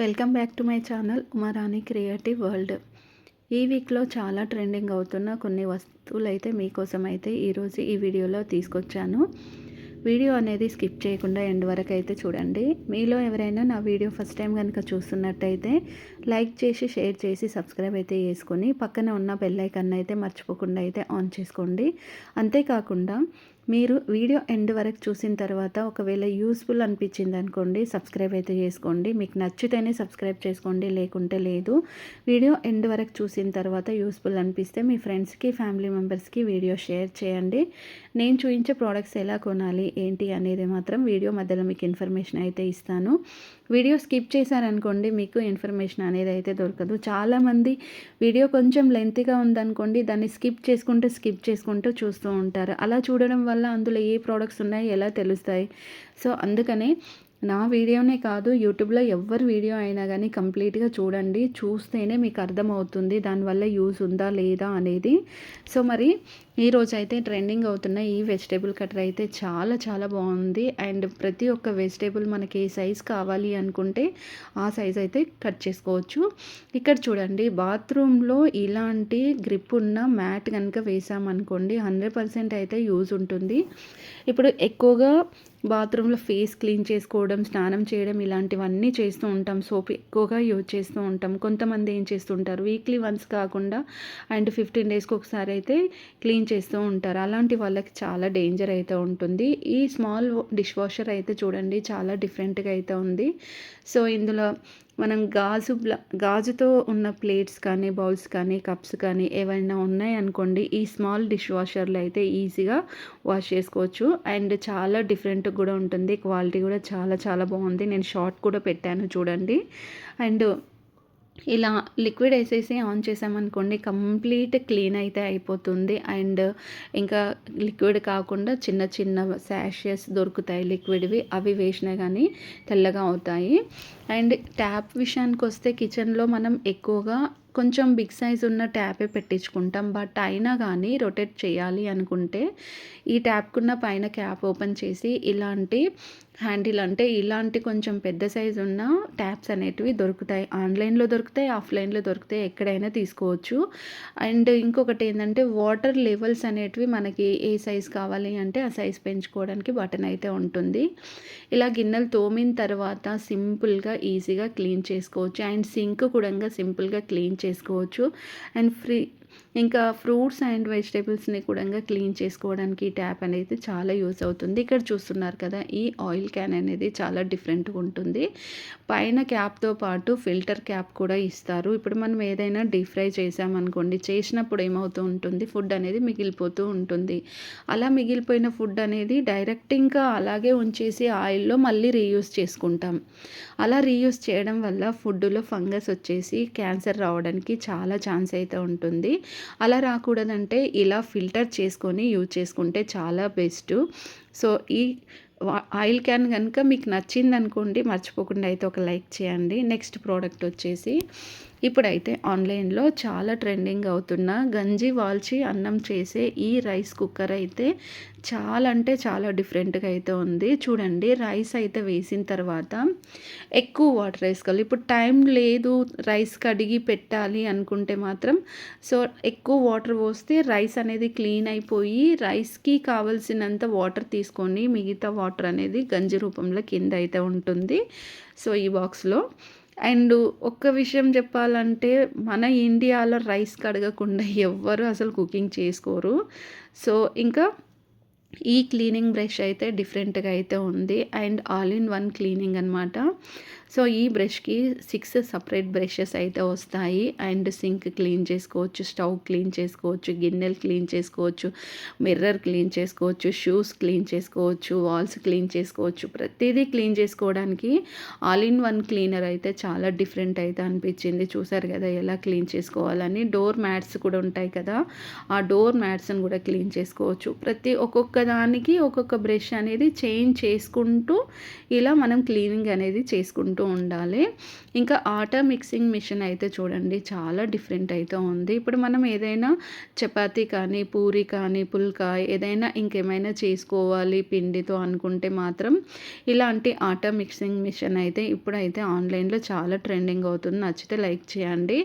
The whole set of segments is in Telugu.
Welcome back to my channel Uma Rani creative world. ఈ వీక్లో చాలా ట్రెండింగ్ అవుతున్న కొన్ని వస్తువులు అయితే మీకోసం అయితే ఈరోజు ఈ వీడియోలో తీసుకొచ్చాను. వీడియో అనేది స్కిప్ చేయకుండా ఎండ్ వరకు అయితే చూడండి. మీలో ఎవరైనా నా వీడియో ఫస్ట్ టైం కనుక చూస్తున్నట్టయితే లైక్ చేసి షేర్ చేసి సబ్స్క్రైబ్ అయితే చేసుకొని పక్కన ఉన్న బెల్ ఐకాన్ అయితే మర్చిపోకుండా అయితే ఆన్ చేసుకోండి. అంతేకాకుండా మీరు వీడియో ఎండ్ వరకు చూసిన తర్వాత ఒకవేళ యూస్ఫుల్ అనిపించింది అనుకోండి సబ్స్క్రైబ్ అయితే చేసుకోండి. మీకు నచ్చితేనే సబ్స్క్రైబ్ చేసుకోండి, లేకుంటే లేదు. వీడియో ఎండ్ వరకు చూసిన తర్వాత యూస్ఫుల్ అనిపిస్తే మీ ఫ్రెండ్స్కి ఫ్యామిలీ మెంబర్స్కి వీడియో షేర్ చేయండి. నేను చూపించే ప్రోడక్ట్స్ ఎలా కొనాలి ఏంటి అనేది మాత్రం వీడియో మధ్యలో మీకు ఇన్ఫర్మేషన్ అయితే ఇస్తాను. వీడియో స్కిప్ చేశారనుకోండి మీకు ఇన్ఫర్మేషన్ అనేది అయితే దొరకదు. చాలామంది వీడియో కొంచెం లెంతీగా ఉందనుకోండి దాన్ని స్కిప్ చేసుకుంటూ చూస్తూ ఉంటారు. అలా చూడడం వల్ల అందులో ఏ ప్రోడక్ట్స్ ఉన్నాయో ఎలా తెలుస్తాయి. సో అందుకనే నా వీడియోనే కాదు, యూట్యూబ్లో ఎవరి వీడియో అయినా కానీ కంప్లీట్గా చూడండి. చూస్తేనే మీకు అర్థమవుతుంది దానివల్ల యూజ్ ఉందా లేదా అనేది. సో మరి ఈరోజు అయితే ట్రెండింగ్ అవుతున్న ఈ వెజిటేబుల్ కటర్ అయితే చాలా చాలా బాగుంది. అండ్ ప్రతి ఒక్క వెజిటేబుల్ మనకి ఏ సైజ్ కావాలి అనుకుంటే ఆ సైజ్ అయితే కట్ చేసుకోవచ్చు. ఇక్కడ చూడండి, బాత్రూంలో ఇలాంటి గ్రిప్ ఉన్న మ్యాట్ కనుక వేసామనుకోండి 100% అయితే యూజ్ ఉంటుంది. ఇప్పుడు ఎక్కువగా బాత్రూంలో ఫేస్ క్లీన్ చేసుకోవడం, స్నానం చేయడం ఇలాంటివన్నీ చేస్తూ ఉంటాం. సోప్ ఎక్కువగా యూజ్ చేస్తూ ఉంటాం. కొంతమంది ఏం చేస్తుంటారు, వీక్లీ వన్స్ కాకుండా అండ్ 15 డేస్కి ఒకసారి అయితే క్లీన్ చేస్తూ ఉంటారు. అలాంటి వాళ్ళకి చాలా డేంజర్ అయితే ఉంటుంది. ఈ స్మాల్ డిష్ వాషర్ అయితే చూడండి చాలా డిఫరెంట్గా అయితే ఉంది. సో ఇందులో మనం గాజుతో ఉన్న ప్లేట్స్ కానీ, బౌల్స్ కానీ, కప్స్ కానీ ఏవైనా ఉన్నాయనుకోండి ఈ స్మాల్ డిష్ వాషర్లో అయితే ఈజీగా వాష్ చేసుకోవచ్చు. అండ్ చాలా డిఫరెంట్ కూడా ఉంటుంది. క్వాలిటీ కూడా చాలా చాలా బాగుంది. నేను షార్ట్ కూడా పెట్టాను చూడండి. అండ్ ఇలా లిక్విడ్ వేసేసి ఆన్ చేసామనుకోండి కంప్లీట్ క్లీన్ అయితే అయిపోతుంది. అండ్ ఇంకా లిక్విడ్ కాకుండా చిన్న చిన్న శాషెస్ దొరుకుతాయి లిక్విడ్వి, అవి వేసినా కానీ తెల్లగా అవుతాయి. అండ్ ట్యాప్ విషయానికి వస్తే కిచెన్లో మనం ఎక్కువగా కొంచెం బిగ్ సైజ్ ఉన్న ట్యాపే పెట్టించుకుంటాం. బట్ అయినా కానీ రొటేట్ చేయాలి అనుకుంటే ఈ ట్యాప్కున్న పైన క్యాప్ ఓపెన్ చేసి ఇలాంటి హ్యాండిల్ అంటే ఇలాంటి కొంచెం పెద్ద సైజు ఉన్న ట్యాప్స్ అనేటివి దొరుకుతాయి. ఆన్లైన్లో దొరుకుతాయి, ఆఫ్లైన్లో దొరుకుతాయి, ఎక్కడైనా తీసుకోవచ్చు. అండ్ ఇంకొకటి ఏంటంటే వాటర్ లెవెల్స్ అనేటివి మనకి ఏ సైజ్ కావాలి అంటే ఆ సైజ్ పెంచుకోవడానికి బటన్ అయితే ఉంటుంది. ఇలా గిన్నెలు తోమిన తర్వాత సింపుల్గా ఈజీగా క్లీన్ చేసుకోవచ్చు. అండ్ సింక్ కూడా సింపుల్గా క్లీన్ చేసుకోవచ్చు. అండ్ ఇంకా ఫ్రూట్స్ అండ్ వెజిటేబుల్స్ని కూడా క్లీన్ చేసుకోవడానికి ట్యాప్ అనేది చాలా యూస్ అవుతుంది. ఇక్కడ చూస్తున్నారు కదా, ఈ ఆయిల్ క్యాన్ అనేది చాలా డిఫరెంట్గా ఉంటుంది. పైన క్యాప్తో పాటు ఫిల్టర్ క్యాప్ కూడా ఇస్తారు. ఇప్పుడు మనం ఏదైనా డీప్ ఫ్రై చేసామనుకోండి, చేసినప్పుడు ఏమవుతూ ఉంటుంది, ఫుడ్ అనేది మిగిలిపోతూ ఉంటుంది. అలా మిగిలిపోయిన ఫుడ్ అనేది డైరెక్ట్ ఇంకా అలాగే ఉంచేసి ఆయిల్లో మళ్ళీ రీయూస్ చేసుకుంటాం. అలా రీయూస్ చేయడం వల్ల ఫుడ్లో ఫంగస్ వచ్చేసి క్యాన్సర్ రావడానికి చాలా ఛాన్స్ అయితే ఉంటుంది. అలా రాకూడదంటే ఇలా ఫిల్టర్ చేసుకొని యూజ్ చేసుకుంటే చాలా బెస్ట్. సో ఈ ఆయిల్ క్యాన్ కనుక మీకు నచ్చిందనుకోండి మర్చిపోకుండా అయితే ఒక లైక్ చేయండి. నెక్స్ట్ ప్రోడక్ట్ వచ్చేసి ఇప్పుడైతే ఆన్లైన్లో చాలా ట్రెండింగ్ అవుతున్న గంజి వాల్చి అన్నం చేసే ఈ రైస్ కుక్కర్ అయితే చాలా అంటే చాలా డిఫరెంట్గా అయితే ఉంది. చూడండి, రైస్ అయితే వేసిన తర్వాత ఎక్కువ వాటర్ వేసుకోవాలి. ఇప్పుడు టైం లేదు రైస్ కడిగి పెట్టాలి అనుకుంటే మాత్రం సో ఎక్కువ వాటర్ పోస్తే రైస్ అనేది క్లీన్ అయిపోయి రైస్కి కావాల్సినంత వాటర్ తీసుకొని మిగతా వాటర్ అనేది గంజి రూపంలో కింద అయితే ఉంటుంది. సో ఈ బాక్స్లో అండ్ ఒక్క విషయం చెప్పాలంటే మన ఇండియాలో రైస్ కడగకుండా ఎవ్వరు అసలు కుకింగ్ చేసుకోరు. సో ఇంకా ఈ క్లీనింగ్ బ్రష్ అయితే డిఫరెంట్గా అయితే ఉంది. And all in one cleaning అనమాట. సో ఈ బ్రష్కి 6 సపరేట్ బ్రషెస్ అయితే వస్తాయి. అండ్ సింక్ క్లీన్ చేసుకోవచ్చు, స్టవ్ క్లీన్ చేసుకోవచ్చు, గిన్నెలు క్లీన్ చేసుకోవచ్చు, మిర్రర్ క్లీన్ చేసుకోవచ్చు, షూస్ క్లీన్ చేసుకోవచ్చు, వాల్స్ క్లీన్ చేసుకోవచ్చు. ప్రతిదీ క్లీన్ చేసుకోవడానికి ఆల్ ఇన్ వన్ క్లీనర్ అయితే చాలా డిఫరెంట్ అయితే అనిపించింది. చూసారు కదా ఎలా క్లీన్ చేసుకోవాలని. డోర్ మ్యాట్స్ కూడా ఉంటాయి కదా, ఆ డోర్ మ్యాట్స్ని కూడా క్లీన్ చేసుకోవచ్చు. ఒక్కొక్క దానికి ఒక్కొక్క బ్రష్ అనేది చేంజ్ చేసుకుంటూ ఇలా మనం క్లీనింగ్ అనేది చేసుకుంటూ చేసుకుంటూ ఉండాలి. ఇంకా ఆటా మిక్సింగ్ మిషన్ అయితే చూడండి చాలా డిఫరెంట్ అయితే ఉంది. ఇప్పుడు మనం ఏదైనా చపాతీ కానీ, పూరి కానీ, పుల్కా ఏదైనా ఇంకేమైనా చేసుకోవాలి పిండితో అనుకుంటే మాత్రం ఇలాంటి ఆటా మిక్సింగ్ మిషన్ అయితే ఇప్పుడైతే ఆన్లైన్లో చాలా ట్రెండింగ్ అవుతుంది. నచ్చితే లైక్ చేయండి.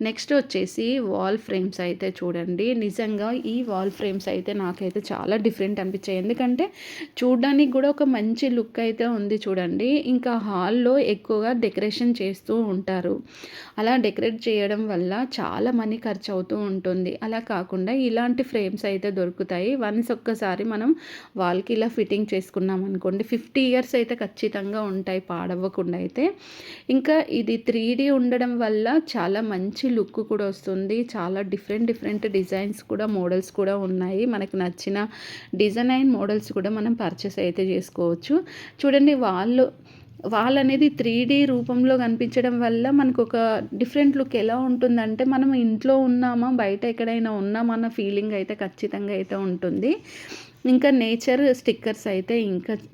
నెక్స్ట్ వచ్చేసి వాల్ ఫ్రేమ్స్ అయితే చూడండి. నిజంగా ఈ వాల్ ఫ్రేమ్స్ అయితే నాకైతే చాలా డిఫరెంట్ అనిపించాయి. ఎందుకంటే చూడడానికి కూడా ఒక మంచి లుక్ అయితే ఉంది చూడండి. ఇంకా హాల్లో ఎక్కువగా డెకరేషన్ చేస్తూ ఉంటారు. అలా డెకరేట్ చేయడం వల్ల చాలా మనీ ఖర్చు అవుతూ ఉంటుంది. అలా కాకుండా ఇలాంటి ఫ్రేమ్స్ అయితే దొరుకుతాయి. వన్స్ ఒక్కసారి మనం వాల్కి ఇలా ఫిట్టింగ్ చేసుకున్నాం అనుకోండి 50 ఇయర్స్ అయితే ఖచ్చితంగా ఉంటాయి పాడవ్వకుండా అయితే. ఇంకా ఇది 3D ఉండడం వల్ల చాలా మంచి లుక్ కూడా వస్తుంది. చాలా డిఫరెంట్ డిజైన్స్ కూడా మోడల్స్ కూడా ఉన్నాయి. మనకు నచ్చిన డిజైన్ మోడల్స్ కూడా మనం పర్చేస్ అయితే చేసుకోవచ్చు. చూడండి వాల్ అనేది 3D రూపంలో కనిపించడం వల్ల మనకు ఒక డిఫరెంట్ లుక్ ఎలా ఉంటుందంటే మనం ఇంట్లో ఉన్నామా బయట ఎక్కడైనా ఉన్నామా అన్న ఫీలింగ్ అయితే ఖచ్చితంగా అయితే ఉంటుంది. ఇంకా నేచర్ స్టిక్కర్స్ అయితే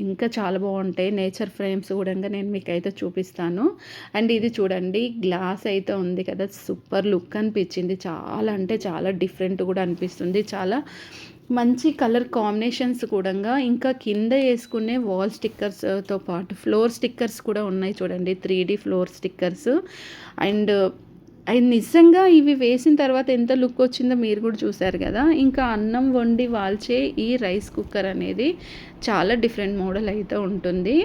ఇంకా చాలా బాగుంటాయి. నేచర్ ఫ్రేమ్స్ కూడా నేను మీకు అయితే చూపిస్తాను. అండ్ ఇది చూడండి గ్లాస్ అయితే ఉంది కదా, సూపర్ లుక్ అనిపించింది. చాలా అంటే చాలా డిఫరెంట్ కూడా అనిపిస్తుంది. చాలా మంచి కలర్ కాంబినేషన్స్ కూడా. ఇంకా కింద వేసుకునే వాల్ స్టిక్కర్స్తో పాటు ఫ్లోర్ స్టిక్కర్స్ కూడా ఉన్నాయి చూడండి, 3D ఫ్లోర్ స్టిక్కర్స్. అండ్ నిజంగా ఇవి వేసిన తర్వాత ఎంత లుక్ వచ్చిందో మీరు కూడా చూసారు కదా. ఇంకా అన్నం వండి వాల్చే ఈ రైస్ కుక్కర్ అనేది చాలా డిఫరెంట్ మోడల్ అయితే ఉంటుంది.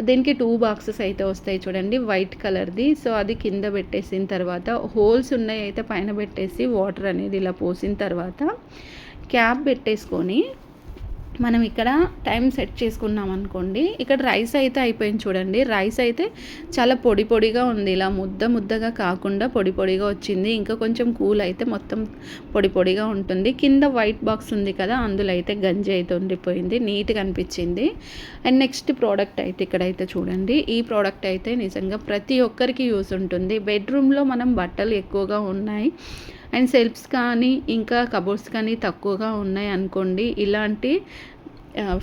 దీనికి 2 బాక్సెస్ అయితే వస్తాయి చూడండి, వైట్ కలర్ది. సో అది కింద పెట్టేసిన తర్వాత హోల్స్ ఉన్నాయి అయితే పైన పెట్టేసి వాటర్ అనేది ఇలా పోసిన తర్వాత క్యాప్ పెట్టేసుకొని మనం ఇక్కడ టైం సెట్ చేసుకున్నాం అనుకోండి. ఇక్కడ రైస్ అయితే అయిపోయింది చూడండి. రైస్ అయితే చాలా పొడిగా ఉంది, ఇలా ముద్దగా కాకుండా పొడిగా వచ్చింది. ఇంకా కొంచెం కూల్ అయితే మొత్తం పొడిగా ఉంటుంది. కింద వైట్ బాక్స్ ఉంది కదా, అందులో అయితే గంజి అయితే ఉండిపోయింది, నీట్గా అనిపించింది. అండ్ నెక్స్ట్ ప్రోడక్ట్ అయితే ఇక్కడైతే చూడండి. ఈ ప్రోడక్ట్ అయితే నిజంగా ప్రతి ఒక్కరికి యూస్ ఉంటుంది. బెడ్రూమ్లో మనం బట్టలు ఎక్కువగా ఉన్నాయి అండ్ సెల్ఫ్స్ కానీ ఇంకా కబోర్డ్స్ కానీ తక్కువగా ఉన్నాయి అనుకోండి, ఇలాంటి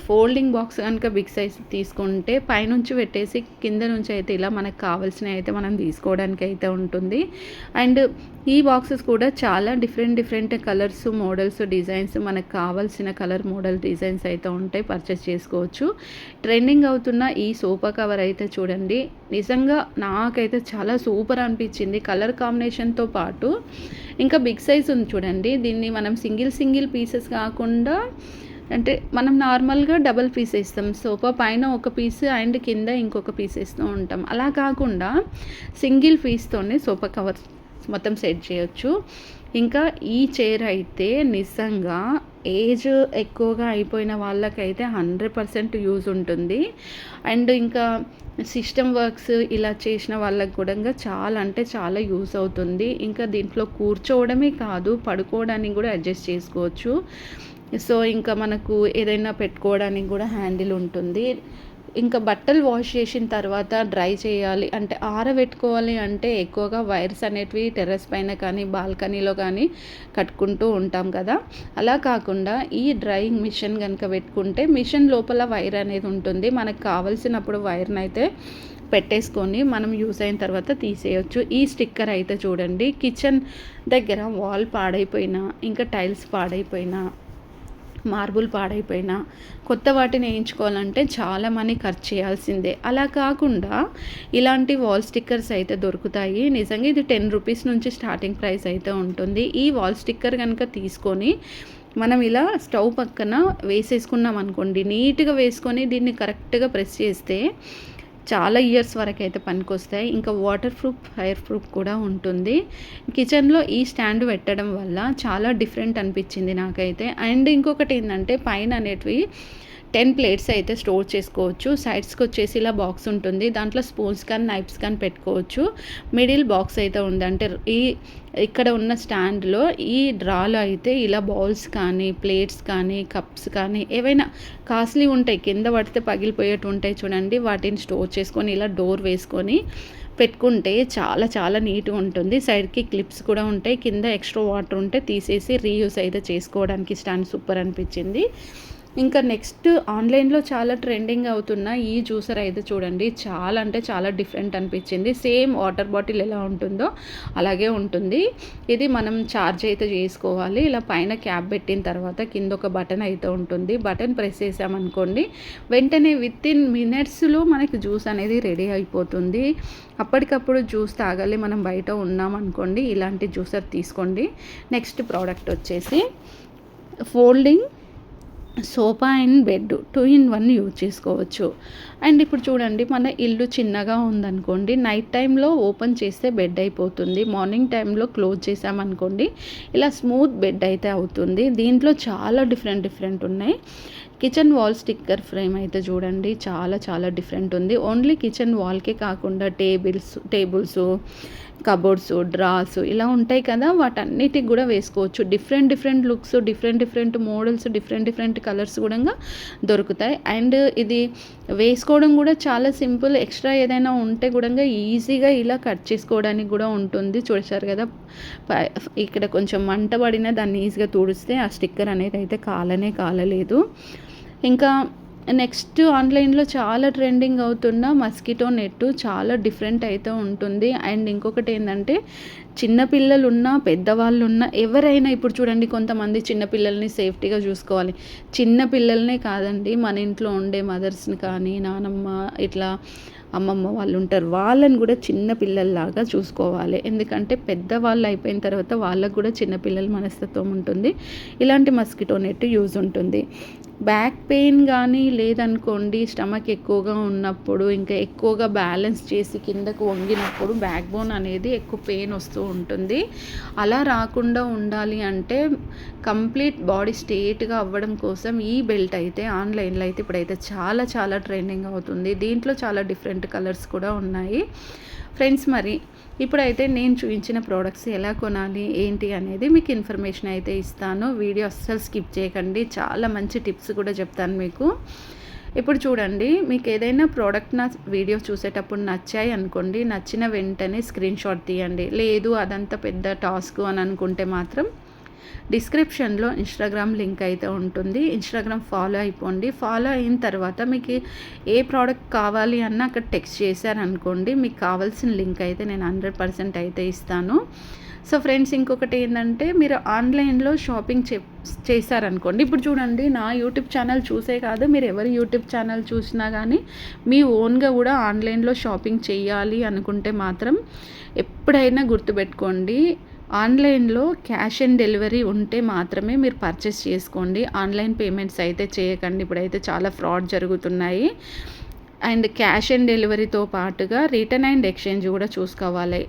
ఫోల్డింగ్ బాక్స్ కనుక బిగ్ సైజ్ తీసుకుంటే పైనుంచి పెట్టేసి కింద నుంచి అయితే ఇలా మనకు కావాల్సినవి అయితే మనం తీసుకోవడానికి అయితే ఉంటుంది. అండ్ ఈ బాక్సెస్ కూడా చాలా డిఫరెంట్ కలర్స్, మోడల్స్, డిజైన్స్ మనకు కావాల్సిన కలర్ మోడల్ డిజైన్స్ అయితే ఉంటాయి, పర్చేస్ చేసుకోవచ్చు. ట్రెండింగ్ అవుతున్న ఈ సోఫా కవర్ అయితే చూడండి, నిజంగా నాకైతే చాలా సూపర్ అనిపించింది. కలర్ కాంబినేషన్తో పాటు ఇంకా బిగ్ సైజ్ ఉంది చూడండి. దీన్ని మనం సింగిల్ పీసెస్ కాకుండా అంటే మనం నార్మల్గా డబల్ పీస్ వేస్తాం, సోఫా పైన ఒక పీస్ అండ్ కింద ఇంకొక పీస్ వేస్తూ ఉంటాం. అలా కాకుండా సింగిల్ పీస్తోనే సోఫా కవర్ మొత్తం సెట్ చేయొచ్చు. ఇంకా ఈ చైర్ అయితే నిజంగా ఏజ్ ఎక్కువగా అయిపోయిన వాళ్ళకైతే 100% యూజ్ ఉంటుంది. అండ్ ఇంకా సిస్టమ్ వర్క్స్ ఇలా చేసిన వాళ్ళకి కూడా చాలా అంటే చాలా యూస్ అవుతుంది. ఇంకా దీంట్లో కూర్చోవడమే కాదు, పడుకోవడానికి కూడా అడ్జస్ట్ చేసుకోవచ్చు. సో ఇంకా మనకు ఏదైనా పెట్టుకోవడానికి కూడా హ్యాండిల్ ఉంటుంది. ఇంకా బట్టలు వాష్ చేసిన తర్వాత డ్రై చేయాలి అంటే ఆరబెట్టుకోవాలి అంటే ఎక్కువగా వైర్స్ అనేటివి టెర్రస్ పైన కానీ బాల్కనీలో కానీ కట్టుకుంటూ ఉంటాం కదా. అలా కాకుండా ఈ డ్రైయింగ్ మిషన్ కనుక పెట్టుకుంటే మిషన్ లోపల వైర్ అనేది ఉంటుంది. మనకు కావాల్సినప్పుడు వైర్ని అయితే పెట్టేసుకొని మనం యూస్ అయిన తర్వాత తీసేయచ్చు. ఈ స్టిక్కర్ అయితే చూడండి, కిచెన్ దగ్గర వాల్ పాడైపోయినా, ఇంకా టైల్స్ పాడైపోయినా, మార్బుల్ పాడైపోయినా కొత్త వాటిని వేయించుకోవాలంటే చాలా మనీ ఖర్చు చేయాల్సిందే. అలా కాకుండా ఇలాంటి వాల్ స్టిక్కర్స్ అయితే దొరుకుతాయి. నిజంగా ఇది 10 రూపీస్ నుంచి స్టార్టింగ్ ప్రైస్ అయితే ఉంటుంది. ఈ వాల్ స్టిక్కర్ కనుక తీసుకొని మనం ఇలా స్టవ్ పక్కన వేసేసుకున్నాం అనుకోండి, నీట్గా వేసుకొని దీన్ని కరెక్ట్గా ప్రెస్ చేస్తే చాలా ఇయర్స్ వరకు అయితే పనికొస్తాయి. ఇంకా వాటర్ ప్రూఫ్, ఫైర్ ప్రూఫ్ కూడా ఉంటుంది. కిచెన్లో ఈ స్టాండ్ పెట్టడం వల్ల చాలా డిఫరెంట్ అనిపించింది నాకైతే. అండ్ ఇంకొకటి ఏంటంటే పైన అనేటివి 10 ప్లేట్స్ అయితే స్టోర్ చేసుకోవచ్చు. సైడ్స్కి వచ్చేసి ఇలా బాక్స్ ఉంటుంది, దాంట్లో స్పూన్స్ కానీ నైఫ్స్ కానీ పెట్టుకోవచ్చు. మిడిల్ బాక్స్ అయితే ఉంది, అంటే ఇక్కడ ఉన్న స్టాండ్లో ఈ డ్రాలో అయితే ఇలా బౌల్స్ కానీ, ప్లేట్స్ కానీ, కప్స్ కానీ ఏవైనా కాస్ట్లీ ఉంటాయి, కింద పడితే పగిలిపోయేట్టు ఉంటాయి చూడండి, వాటిని స్టోర్ చేసుకొని ఇలా డోర్ వేసుకొని పెట్టుకుంటే చాలా చాలా నీట్గా ఉంటుంది. సైడ్కి క్లిప్స్ కూడా ఉంటాయి, కింద ఎక్స్ట్రా వాటర్ ఉంటే తీసేసి రీయూస్ అయితే చేసుకోవడానికి స్టాండ్ సూపర్ అనిపించింది. ఇంకా నెక్స్ట్ ఆన్లైన్లో చాలా ట్రెండింగ్ అవుతున్న ఈ జ్యూసర్ అయితే చూడండి, చాలా అంటే చాలా డిఫరెంట్ అనిపించింది. సేమ్ వాటర్ బాటిల్ ఎలా ఉంటుందో అలాగే ఉంటుంది. ఇది మనం ఛార్జ్ అయితే చేసుకోవాలి. ఇలా పైన క్యాప్ పెట్టిన తర్వాత కింద ఒక బటన్ అయితే ఉంటుంది. బటన్ ప్రెస్ చేసామనుకోండి, వెంటనే వితిన్ మినిట్స్లో మనకి జ్యూస్ అనేది రెడీ అయిపోతుంది. అప్పటికప్పుడు జ్యూస్ తాగాలి, మనం బయట ఉన్నామనుకోండి, ఇలాంటి జ్యూసర్ తీసుకోండి. నెక్స్ట్ ప్రోడక్ట్ వచ్చేసి folding sofa and bed 2 in 1 use చేసుకోవచ్చు. అండ్ ఇప్పుడు చూడండి, మన ఇల్లు చిన్నగా ఉందనుకోండి, నైట్ టైంలో ఓపెన్ చేస్తే బెడ్ అయిపోతుంది. మార్నింగ్ టైంలో క్లోజ్ చేసామనుకోండి, ఇలా స్మూత్ బెడ్ అయితే అవుతుంది. దీంట్లో చాలా డిఫరెంట్ ఉన్నాయి. కిచెన్ వాల్ స్టిక్కర్ ఫ్రేమ్ అయితే చూడండి, చాలా చాలా డిఫరెంట్ ఉంది. ఓన్లీ కిచెన్ వాల్కే కాకుండా టేబుల్స్, కబోర్డ్స్, డ్రాస్ ఇలా ఉంటాయి కదా, వాటన్నిటికి కూడా వేసుకోవచ్చు. Different looks, different models, different colours కూడా దొరుకుతాయి. అండ్ ఇది వేసుకోవడం కూడా చాలా సింపుల్. ఎక్స్ట్రా ఏదైనా ఉంటే కూడా ఈజీగా ఇలా కట్ చేసుకోవడానికి కూడా ఉంటుంది. చూసారు కదా, ఇక్కడ కొంచెం మంట పడినా దాన్ని ఈజీగా తుడిస్తే ఆ స్టిక్కర్ అనేది అయితే కాలలేదు. ఇంకా నెక్స్ట్ ఆన్లైన్లో చాలా ట్రెండింగ్ అవుతున్న మస్కిటో నెట్ చాలా డిఫరెంట్ అయితే ఉంటుంది. అండ్ ఇంకొకటి ఏంటంటే, చిన్నపిల్లలు ఉన్నా పెద్దవాళ్ళు ఉన్నా ఎవరైనా, ఇప్పుడు చూడండి కొంతమంది చిన్నపిల్లల్ని సేఫ్టీగా చూసుకోవాలి. చిన్నపిల్లలనే కాదండి, మన ఇంట్లో ఉండే మదర్స్ని కానీ, నానమ్మ ఇట్లా అమ్మమ్మ వాళ్ళు ఉంటారు, వాళ్ళని కూడా చిన్న పిల్లల్లాగా చూసుకోవాలి. ఎందుకంటే పెద్దవాళ్ళు అయిపోయిన తర్వాత వాళ్ళకు కూడా చిన్నపిల్లల మనస్తత్వం ఉంటుంది. ఇలాంటి మస్కిటో నెట్ యూజ్ ఉంటుంది. బ్యాక్ పెయిన్ కానీ లేదనుకోండి, స్టమక్ ఎక్కువగా ఉన్నప్పుడు, ఇంకా ఎక్కువగా బ్యాలెన్స్ చేసి కిందకు వంగినప్పుడు బ్యాక్ బోన్ అనేది ఎక్కువ పెయిన్ వస్తూ ఉంటుంది. అలా రాకుండా ఉండాలి అంటే కంప్లీట్ బాడీ స్ట్రేట్గా అవ్వడం కోసం ఈ బెల్ట్ అయితే ఆన్లైన్లో అయితే ఇప్పుడైతే చాలా చాలా ట్రెండింగ్ అవుతుంది. దీంట్లో చాలా డిఫరెంట్ కలర్స్ కూడా ఉన్నాయి ఫ్రెండ్స్. మరి ఇప్పుడైతే నేను చూపించిన ప్రోడక్ట్స్ ఎలా కొనాలి ఏంటి అనేది మీకు ఇన్ఫర్మేషన్ అయితే ఇస్తాను. వీడియో అస్సలు స్కిప్ చేయకండి, చాలా మంచి టిప్స్ కూడా చెప్తాను మీకు. ఇప్పుడు చూడండి, మీకు ఏదైనా ప్రోడక్ట్ నా వీడియో చూసేటప్పుడు నచ్చాయి అనుకోండి, నచ్చిన వెంటనే స్క్రీన్ షాట్ తీయండి. లేదు అదంతా పెద్ద టాస్క్ అని అనుకుంటే మాత్రం డిస్క్రిప్షన్లో ఇన్స్టాగ్రామ్ లింక్ అయితే ఉంటుంది. ఇన్స్టాగ్రామ్ ఫాలో అయిపోండి. ఫాలో అయిన తర్వాత మీకు ఏ ప్రోడక్ట్ కావాలి అన్న అక్కడ టెక్స్ట్ చేశారనుకోండి, మీకు కావాల్సిన లింక్ అయితే నేను 100% అయితే ఇస్తాను. సో ఫ్రెండ్స్, ఇంకొకటి ఏంటంటే, మీరు ఆన్లైన్లో షాపింగ్ చేశారనుకోండి, ఇప్పుడు చూడండి నా యూట్యూబ్ ఛానల్ చూసే కాదు, మీరు ఎవరి యూట్యూబ్ ఛానల్ చూసినా కానీ మీ ఓన్గా కూడా ఆన్లైన్లో షాపింగ్ చేయాలి అనుకుంటే మాత్రం ఎప్పుడైనా గుర్తుపెట్టుకోండి, ఆన్లైన్లో క్యాష్ ఆన్ డెలివరీ ఉంటే మాత్రమే మీరు పర్చేస్ చేసుకోండి. ఆన్లైన్ పేమెంట్స్ అయితే చేయకండి. ఇప్పుడైతే చాలా ఫ్రాడ్ జరుగుతున్నాయి. అండ్ క్యాష్ ఆన్ డెలివరీతో పాటుగా రిటర్న్ అండ్ ఎక్స్చేంజ్ కూడా చూసుకోవాలి.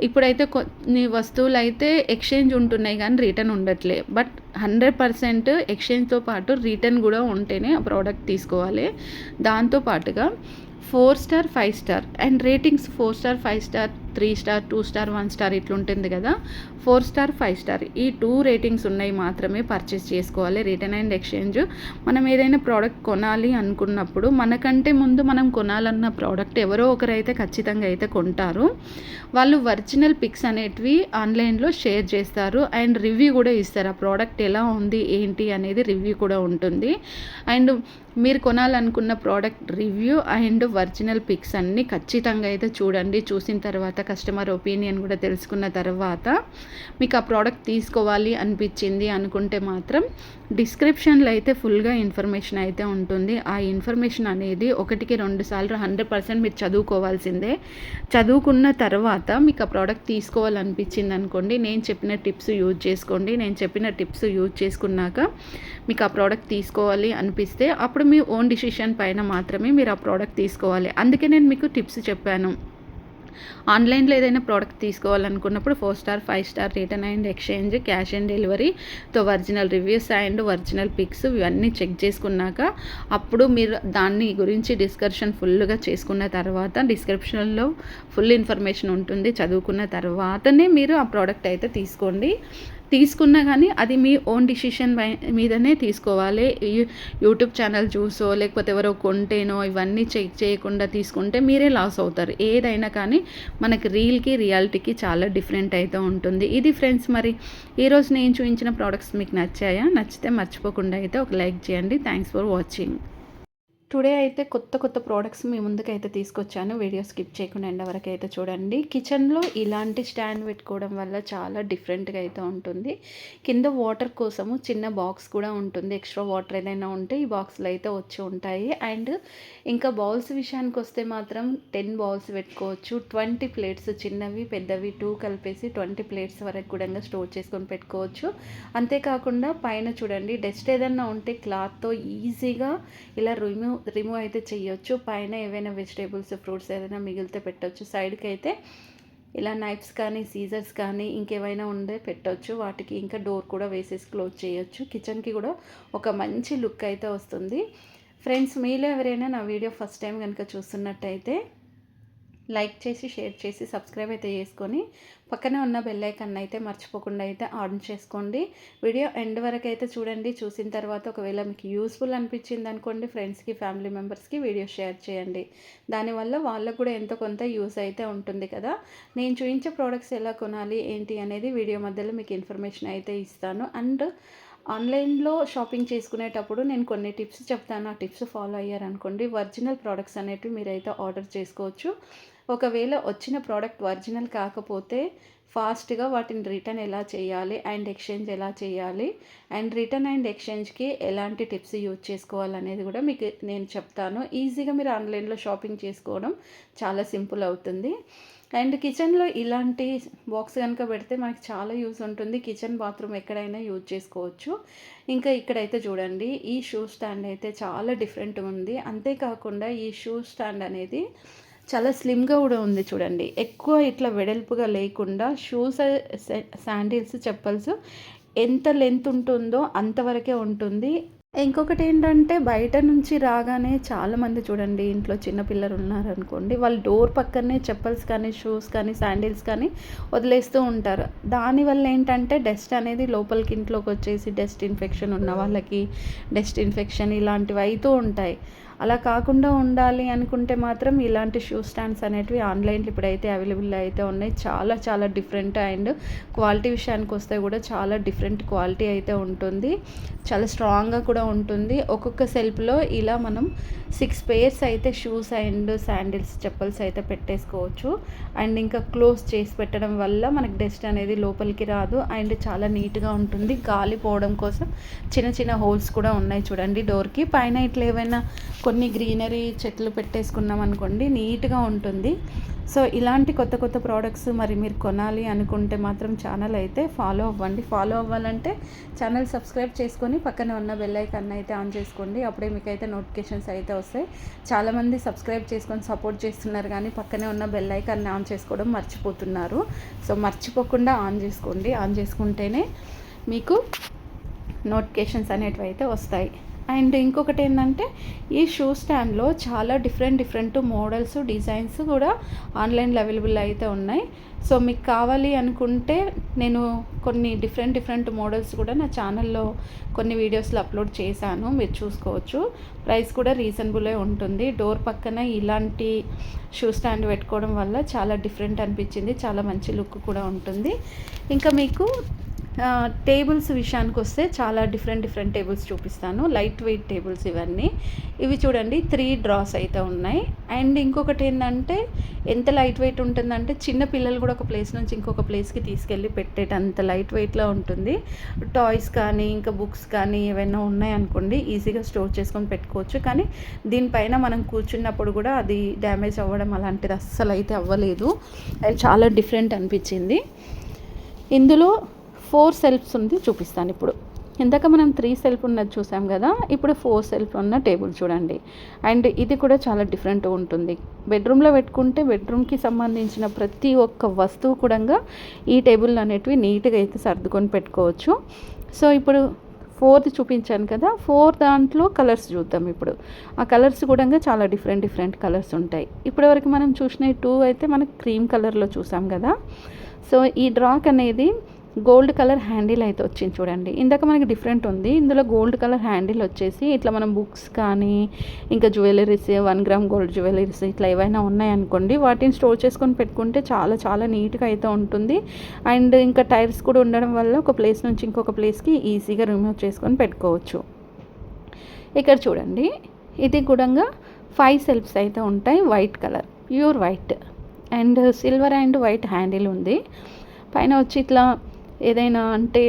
ఇప్పుడైతే కొన్ని వస్తువులు అయితే ఎక్స్చేంజ్ ఉంటున్నాయి కానీ రిటర్న్ ఉండట్లే. బట్ 100% ఎక్స్చేంజ్తో పాటు రిటర్న్ కూడా ఉంటేనే ఆ ప్రోడక్ట్ తీసుకోవాలి. దాంతోపాటుగా 4 star 5 star and ratings 4 star 5 star 3 star 2 star 1 star ఇట్లా ఉంటుంది కదా, 4 స్టార్ 5 స్టార్ ఈ 2 రేటింగ్స్ ఉన్నాయి మాత్రమే పర్చేస్ చేసుకోవాలి. రిటర్న్ అండ్ ఎక్స్చేంజ్ మనం ఏదైనా ప్రోడక్ట్ కొనాలి అనుకున్నప్పుడు, మనకంటే ముందు మనం కొనాలన్న ప్రోడక్ట్ ఎవరో ఒకరైతే ఖచ్చితంగా అయితే కొంటారు. వాళ్ళు ఒరిజినల్ పిక్స్ అనేటివి ఆన్లైన్లో షేర్ చేస్తారు అండ్ రివ్యూ కూడా ఇస్తారు. ఆ ప్రోడక్ట్ ఎలా ఉంది ఏంటి అనేది రివ్యూ కూడా ఉంటుంది. అండ్ మీరు కొనాలనుకున్న product review and original pics అన్నీ ఖచ్చితంగా అయితే చూడండి. చూసిన తర్వాత కస్టమర్ ఒపీనియన్ కూడా తెలుసుకున్న తర్వాత మీకు ఆ ప్రోడక్ట్ తీసుకోవాలి అనిపించింది అనుకుంటే మాత్రం డిస్క్రిప్షన్లో అయితే ఫుల్గా ఇన్ఫర్మేషన్ అయితే ఉంటుంది. ఆ ఇన్ఫర్మేషన్ అనేది 1కి 2 సార్లు 100% మీరు చదువుకోవాల్సిందే. చదువుకున్న తర్వాత మీకు ఆ ప్రోడక్ట్ తీసుకోవాలనిపించింది అనుకోండి, నేను చెప్పిన టిప్స్ యూజ్ చేసుకోండి. నేను చెప్పిన టిప్స్ యూజ్ చేసుకున్నాక మీకు ఆ ప్రోడక్ట్ తీసుకోవాలి అనిపిస్తే అప్పుడు మీ ఓన్ డిసిషన్ పైన మాత్రమే మీరు ఆ ప్రోడక్ట్ తీసుకోవాలి. అందుకే నేను మీకు టిప్స్ చెప్పాను. ఆన్లైన్లో ఏదైనా ప్రోడక్ట్ తీసుకోవాలనుకున్నప్పుడు 4 star 5 star return and exchange, cash on డెలివరీతో original reviews and original pics ఇవన్నీ చెక్ చేసుకున్నాక అప్పుడు మీరు దాన్ని గురించి డిస్కషన్ ఫుల్గా చేసుకున్న తర్వాత డిస్క్రిప్షన్లో ఫుల్ ఇన్ఫర్మేషన్ ఉంటుంది. చదువుకున్న తర్వాతనే మీరు ఆ ప్రోడక్ట్ అయితే తీసుకోండి. తీసుకున్నా కానీ అది మీ ఓన్ డిసిషన్ మీదనే తీసుకోవాలి. యూట్యూబ్ ఛానల్ చూసో లేకపోతే ఎవరో కొంటేనో ఇవన్నీ చెక్ చేయకుండా తీసుకుంటే మీరే లాస్ అవుతారు. ఏదైనా కానీ మనకి రీల్కి రియాలిటీకి చాలా డిఫరెంట్ అయితే ఉంటుంది. ఇది ఫ్రెండ్స్, మరి ఈరోజు నేను చూపించిన ప్రోడక్ట్స్ మీకు నచ్చాయా? నచ్చితే మర్చిపోకుండా అయితే ఒక లైక్ చేయండి. Thanks for watching. టుడే అయితే కొత్త ప్రోడక్ట్స్ మీ ముందుకైతే తీసుకొచ్చాను. వీడియో స్కిప్ చేయకుండా ఎండ్ వరకు అయితే చూడండి. కిచెన్లో ఇలాంటి స్టాండ్ పెట్టుకోవడం వల్ల చాలా డిఫరెంట్గా అయితే ఉంటుంది. కింద వాటర్ కోసము చిన్న బాక్స్ కూడా ఉంటుంది. ఎక్స్ట్రా వాటర్ ఏదైనా ఉంటే ఈ బాక్స్లో అయితే వచ్చి ఉంటాయి. అండ్ ఇంకా బౌల్స్ విషయానికి వస్తే మాత్రం 10 బౌల్స్ పెట్టుకోవచ్చు. 20 ప్లేట్స్, చిన్నవి పెద్దవి 2 కలిపేసి 20 ప్లేట్స్ వరకు కూడా స్టోర్ చేసుకొని పెట్టుకోవచ్చు. అంతేకాకుండా పైన చూడండి, డస్ట్ ఏదైనా ఉంటే క్లాత్తో ఈజీగా ఇలా రిమూవ్ అయితే చేయొచ్చు. పైన ఏవైనా వెజిటేబుల్స్, ఫ్రూట్స్ ఏదైనా మిగిలితే పెట్టవచ్చు. సైడ్కి అయితే ఇలా నైఫ్స్ కానీ సీజర్స్ కానీ ఇంకేమైనా ఉండే పెట్టవచ్చు. వాటికి ఇంకా డోర్ కూడా వేసేసి క్లోజ్ చేయొచ్చు. కిచెన్కి కూడా ఒక మంచి లుక్ అయితే వస్తుంది. ఫ్రెండ్స్, మీలో ఎవరైనా నా వీడియో ఫస్ట్ టైం కనుక చూస్తున్నట్టయితే లైక్ చేసి, షేర్ చేసి, సబ్స్క్రైబ్ అయితే చేసుకొని పక్కనే ఉన్న బెల్ ఐకాన్ అయితే మర్చిపోకుండా అయితే ఆన్ చేసుకోండి. వీడియో ఎండ్ వరకు అయితే చూడండి. చూసిన తర్వాత ఒకవేళ మీకు యూస్ఫుల్ అనిపించింది అనుకోండి, ఫ్రెండ్స్కి, ఫ్యామిలీ మెంబర్స్కి వీడియో షేర్ చేయండి. దానివల్ల వాళ్ళకు కూడా ఎంతో కొంత యూస్ అయితే ఉంటుంది కదా. నేను చూపించే ప్రోడక్ట్స్ ఎలా కొనాలి ఏంటి అనేది వీడియో మధ్యలో మీకు ఇన్ఫర్మేషన్ అయితే ఇస్తాను. అండ్ ఆన్లైన్లో షాపింగ్ చేసుకునేటప్పుడు నేను కొన్ని టిప్స్ చెప్తాను. ఆ టిప్స్ ఫాలో అయ్యారనుకోండి, ఒరిజినల్ ప్రోడక్ట్స్ అనేటివి మీరైతే ఆర్డర్ చేసుకోవచ్చు. ఒకవేళ వచ్చిన ప్రోడక్ట్ ఒరిజినల్ కాకపోతే ఫాస్ట్గా వాటిని రిటర్న్ ఎలా చేయాలి అండ్ ఎక్స్చేంజ్ ఎలా చేయాలి అండ్ రిటర్న్ అండ్ ఎక్స్చేంజ్కి ఎలాంటి టిప్స్ యూజ్ చేసుకోవాలనేది కూడా మీకు నేను చెప్తాను. ఈజీగా మీరు ఆన్లైన్లో షాపింగ్ చేసుకోవడం చాలా సింపుల్ అవుతుంది. అండ్ కిచెన్లో ఇలాంటి బాక్స్ కనుక పెడితే మనకి చాలా యూజ్ ఉంటుంది. కిచెన్, బాత్రూమ్ ఎక్కడైనా యూజ్ చేసుకోవచ్చు. ఇంకా ఇక్కడైతే చూడండి, ఈ షూ స్టాండ్ అయితే చాలా డిఫరెంట్గా ఉంది. అంతేకాకుండా ఈ షూ స్టాండ్ అనేది చాలా స్లిమ్గా కూడా ఉంది. చూడండి, ఎక్కువ ఇట్లా వెడల్పుగా లేకుండా షూస్, శాండిల్స్, చెప్పల్స్ ఎంత లెంత్ ఉంటుందో అంతవరకే ఉంటుంది. ఇంకొకటి ఏంటంటే, బయట నుంచి రాగానే చాలామంది చూడండి, ఇంట్లో చిన్నపిల్లలు ఉన్నారనుకోండి, వాళ్ళు డోర్ పక్కనే చెప్పల్స్ కానీ, షూస్ కానీ, శాండిల్స్ కానీ వదిలేస్తూ ఉంటారు. దానివల్ల ఏంటంటే డస్ట్ అనేది లోపలికి ఇంట్లోకి వచ్చేసి డస్ట్ ఇన్ఫెక్షన్ ఉన్న వాళ్ళకి డస్ట్ ఇన్ఫెక్షన్ ఇలాంటివి అవుతూ ఉంటాయి. అలా కాకుండా ఉండాలి అనుకుంటే మాత్రం ఇలాంటి షూ స్టాండ్స్ అనేటివి ఆన్లైన్లో ఇప్పుడైతే అవైలబుల్ అయితే ఉన్నాయి. చాలా డిఫరెంట్ అండ్ క్వాలిటీ విషయానికి వస్తే కూడా చాలా డిఫరెంట్ క్వాలిటీ అయితే ఉంటుంది. చాలా స్ట్రాంగ్గా కూడా ఉంటుంది. ఒక్కొక్క సెల్ఫ్లో ఇలా మనం 6 పేర్స్ అయితే షూస్ అండ్ శాండిల్స్, చెప్పల్స్ అయితే పెట్టేసుకోవచ్చు. అండ్ ఇంకా క్లోజ్ చేసి పెట్టడం వల్ల మనకి డస్ట్ అనేది లోపలికి రాదు అండ్ చాలా నీట్గా ఉంటుంది. గాలి పోవడం కోసం చిన్న హోల్స్ కూడా ఉన్నాయి చూడండి డోర్కి. పైన ఇట్లా ఏవైనా కొన్ని గ్రీనరీ చెట్లు పెట్టేసుకున్నాం అనుకోండి, నీట్గా ఉంటుంది. సో ఇలాంటి కొత్త ప్రోడక్ట్స్ మరి మీరు కొనాలి అనుకుంటే మాత్రం ఛానల్ అయితే ఫాలో అవ్వండి. ఫాలో అవ్వాలంటే ఛానల్ సబ్స్క్రైబ్ చేసుకొని పక్కన ఉన్న బెల్ ఐకాన్ అయితే ఆన్ చేసుకోండి. అప్పుడే మీకైతే నోటిఫికేషన్స్ అయితే వస్తాయి. చాలామంది సబ్స్క్రైబ్ చేసుకొని సపోర్ట్ చేస్తున్నారు కానీ పక్కనే ఉన్న బెల్ ఐకాన్ని ఆన్ చేసుకోవడం మర్చిపోతున్నారు. సో మర్చిపోకుండా ఆన్ చేసుకోండి. ఆన్ చేసుకుంటేనే మీకు నోటిఫికేషన్స్ అనేటివి అయితే వస్తాయి. అండ్ ఇంకొకటి ఏంటంటే, ఈ షూ స్టాండ్లో చాలా డిఫరెంట్ మోడల్స్, డిజైన్స్ కూడా ఆన్లైన్లో అవైలబుల్ అయితే ఉన్నాయి. సో మీకు కావాలి అనుకుంటే నేను కొన్ని డిఫరెంట్ మోడల్స్ కూడా నా ఛానల్లో కొన్ని వీడియోస్లో అప్లోడ్ చేశాను, మీరు చూసుకోవచ్చు. ప్రైస్ కూడా రీజనబులే ఉంటుంది. డోర్ పక్కన ఇలాంటి షూ స్టాండ్ పెట్టుకోవడం వల్ల చాలా డిఫరెంట్ అనిపించింది. చాలా మంచి లుక్ కూడా ఉంటుంది. ఇంకా మీకు టేబుల్స్ విషయానికి వస్తే చాలా డిఫరెంట్ టేబుల్స్ చూపిస్తాను. లైట్ వెయిట్ టేబుల్స్ ఇవి చూడండి, 3 డ్రాస్ అయితే ఉన్నాయి. అండ్ ఇంకొకటి ఏంటంటే, ఎంత లైట్ వెయిట్ ఉంటుందంటే చిన్న పిల్లలు కూడా ఒక ప్లేస్ నుంచి ఇంకొక ప్లేస్కి తీసుకెళ్ళి పెట్టేటంత లైట్ వెయిట్లో ఉంటుంది. టాయ్స్ కానీ ఇంకా బుక్స్ కానీ ఏవైనా ఉన్నాయనుకోండి, ఈజీగా స్టోర్ చేసుకొని పెట్టుకోవచ్చు. కానీ దీనిపైన మనం కూర్చున్నప్పుడు కూడా అది డ్యామేజ్ అవ్వడం అలాంటిది అస్సలు అయితే అవ్వలేదు. అది చాలా డిఫరెంట్ అనిపించింది. ఇందులో 4 సెల్ఫ్స్ ఉంది, చూపిస్తాను ఇప్పుడు. ఇందాక మనం 3 సెల్ఫ్ ఉన్నది చూసాం కదా, ఇప్పుడు 4 సెల్ఫ్ ఉన్న టేబుల్ చూడండి. అండ్ ఇది కూడా చాలా డిఫరెంట్ ఉంటుంది. బెడ్రూమ్లో పెట్టుకుంటే బెడ్రూమ్కి సంబంధించిన ప్రతి ఒక్క వస్తువు కూడా ఈ టేబుల్ అనేటివి నీట్గా అయితే సర్దుకొని పెట్టుకోవచ్చు. సో ఇప్పుడు 4th చూపించాను కదా, 4 దాంట్లో కలర్స్ చూద్దాం. ఇప్పుడు ఆ కలర్స్ కూడా చాలా డిఫరెంట్ కలర్స్ ఉంటాయి. ఇప్పటివరకు మనం చూసిన 2 అయితే మనకు క్రీమ్ కలర్లో చూసాం కదా. సో ఈ డ్రాక్ అనేది గోల్డ్ కలర్ హ్యాండిల్ అయితే వచ్చింది చూడండి. ఇందాక మనకి డిఫరెంట్ ఉంది. ఇందులో గోల్డ్ కలర్ హ్యాండిల్ వచ్చేసి ఇట్లా మనం బుక్స్ కానీ ఇంకా జ్యువెలరీస్ 1 గ్రామ్ గోల్డ్ జ్యువెలరీస్ ఇట్లా ఏవైనా ఉన్నాయనుకోండి, వాటిని స్టోర్ చేసుకొని పెట్టుకుంటే చాలా చాలా నీట్గా అయితే ఉంటుంది. అండ్ ఇంకా టైర్స్ కూడా ఉండడం వల్ల ఒక ప్లేస్ నుంచి ఇంకొక ప్లేస్కి ఈజీగా రిమూవ్ చేసుకొని పెట్టుకోవచ్చు. ఇక్కడ చూడండి, ఇది కూడా 5 సెల్ఫ్స్ అయితే ఉంటాయి. White colour, pure white and silver and white handle ఉంది. పైన వచ్చి ఇట్లా ఏదైనా అంటే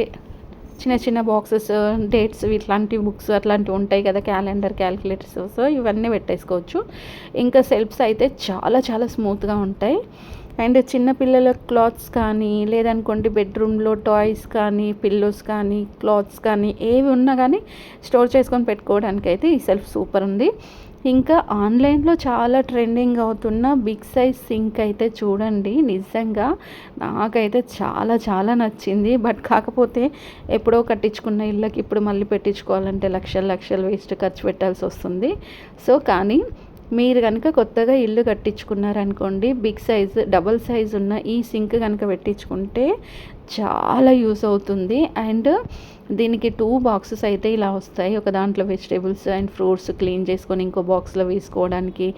చిన్న చిన్న బాక్సెస్, డేట్స్ ఇట్లాంటి బుక్స్ అట్లాంటివి ఉంటాయి కదా, క్యాలెండర్, క్యాలిక్యులేటర్స్, సో ఇవన్నీ పెట్టేసుకోవచ్చు. ఇంకా సెల్ఫ్స్ అయితే చాలా చాలా స్మూత్గా ఉంటాయి. అండ్ చిన్నపిల్లల క్లాత్స్ కానీ లేదనుకోండి బెడ్రూమ్లో టాయ్స్ కానీ పిల్లోస్ కానీ క్లాత్స్ కానీ ఏవి ఉన్నా కానీ స్టోర్ చేసుకొని పెట్టుకోవడానికి అయితే ఈ సెల్ఫ్ సూపర్ ఉంది. ఇంకా ఆన్లైన్లో చాలా ట్రెండింగ్ అవుతున్న బిగ్ సైజ్ సింక్ అయితే చూడండి, నిజంగా నాకైతే చాలా చాలా నచ్చింది. బట్ కాకపోతే ఎప్పుడో కట్టించుకున్న ఇళ్ళకి ఇప్పుడు మళ్ళీ పెట్టించుకోవాలంటే లక్షలు లక్షలు వేస్ట్ ఖర్చు పెట్టాల్సి వస్తుంది. సో కానీ మీరు కనుక కొత్తగా ఇల్లు కట్టించుకున్నారనుకోండి, బిగ్ సైజ్ డబల్ సైజ్ ఉన్న ఈ సింక్ కనుక పెట్టించుకుంటే చాలా యూస్ అవుతుంది. అండ్ దీనికి 2 బాక్సెస్ అయితే ఇలా వస్తాయి. ఒక దాంట్లో వెజిటేబుల్స్ అండ్ ఫ్రూట్స్ క్లీన్ చేసుకొని ఇంకో బాక్స్లో వేసుకోవడానికి.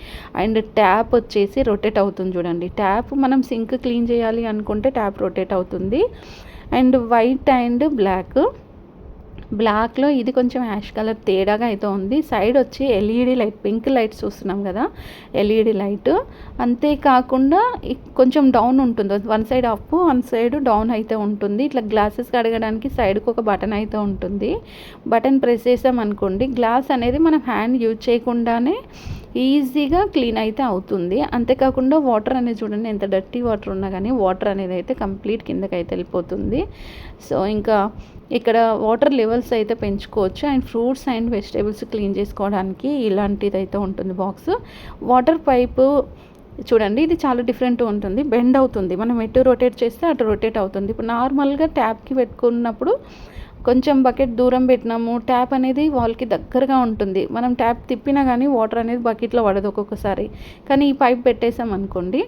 అండ్ ట్యాప్ వచ్చేసి రొటేట్ అవుతుంది చూడండి. ట్యాప్ మనం సింక్ క్లీన్ చేయాలి అనుకుంటే ట్యాప్ రొటేట్ అవుతుంది. అండ్ వైట్ అండ్ బ్లాక్లో ఇది కొంచెం యాష్ కలర్ తేడాగా అయితే ఉంది. సైడ్ వచ్చి ఎల్ఈడి లైట్, పింక్ లైట్స్ చూస్తున్నాం కదా, ఎల్ఈడి లైట్. అంతేకాకుండా కొంచెం డౌన్ ఉంటుంది, one side up one side down అయితే ఉంటుంది. ఇట్లా గ్లాసెస్ కడగడానికి సైడ్కి ఒక బటన్ అయితే ఉంటుంది. బటన్ ప్రెస్ చేసామనుకోండి, గ్లాస్ అనేది మనం హ్యాండ్ యూజ్ చేయకుండానే ఈజీగా క్లీన్ అయితే అవుతుంది. అంతేకాకుండా వాటర్ అనేది చూడండి, ఎంత డర్టీ వాటర్ ఉన్నా కానీ వాటర్ అనేది అయితే కంప్లీట్ కిందకి అయితే వెళ్ళిపోతుంది. సో ఇంకా ఇక్కడ వాటర్ లెవెల్స్ అయితే పెంచుకోవచ్చు. And fruits and vegetables clean చేసుకోవడానికి ఇలాంటిది అయితే ఉంటుంది బాక్స్. వాటర్ పైపు చూడండి, ఇది చాలా డిఫరెంట్ ఉంటుంది, బెండ్ అవుతుంది. మనం ఎటు రొటేట్ చేస్తే అటు రొటేట్ అవుతుంది. ఇప్పుడు నార్మల్గా ట్యాప్కి పెట్టుకున్నప్పుడు కొంచెం బకెట్ దూరం పెట్టినాము, ట్యాప్ అనేది వాల్కి దగ్గరగా ఉంటుంది. మనం ట్యాప్ తిప్పినా కానీ వాటర్ అనేది బకెట్లో పడదు ఒక్కొక్కసారి. కానీ ఈ పైప్ పెట్టేసాం అనుకోండి,